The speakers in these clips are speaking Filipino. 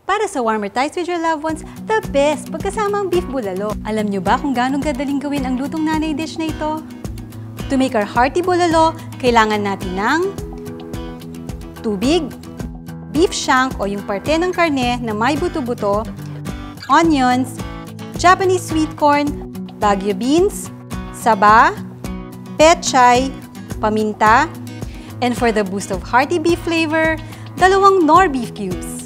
Para sa warmer times with your loved ones, the best pagkasama ang beef bulalo. Alam nyo ba kung gaano kadaling gawin ang lutong nanay dish na ito? To make our hearty bulalo, kailangan natin ng tubig, beef shank o yung parte ng karne na may buto-buto, onions, Japanese sweet corn, Baguio beans, saba, pechay, paminta, and for the boost of hearty beef flavor, 2 Knorr beef cubes.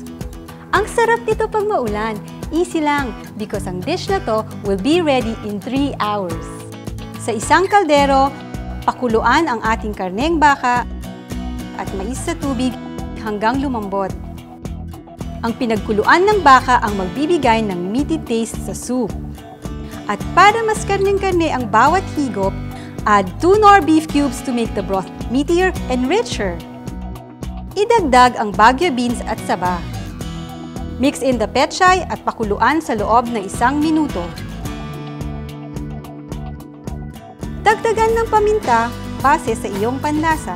Ang sarap nito pag maulan. Easy lang because ang dish na to will be ready in 3 hours. Sa isang kaldero, pakuluan ang ating karneng baka at mais sa tubig hanggang lumambot. Ang pinagkuluan ng baka ang magbibigay ng meaty taste sa soup. At para mas karneng-karne ang bawat higop, add 2 Knorr beef cubes to make the broth meatier and richer. Idagdag ang Baguio beans at saba. Mix in the pechay at pakuluan sa loob ng 1 minuto. Dagdagan ng paminta base sa iyong panlasa.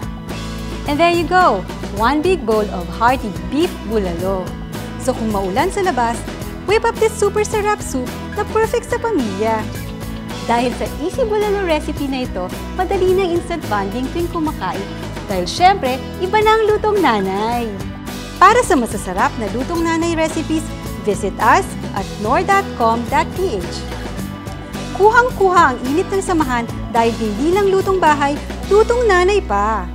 And there you go! 1 big bowl of hearty beef bulalo. So kung maulan sa labas, whip up this super sarap soup na perfect sa pamilya. Dahil sa easy bulalo recipe na ito, madali na instant bonding tuwing kumakain. Dahil syempre, iba na ang lutong nanay. Para sa masasarap na lutong nanay recipes, visit us at knorr.com.ph. Kuhang-kuha ang init ng samahan dahil hindi lang lutong bahay, lutong nanay pa.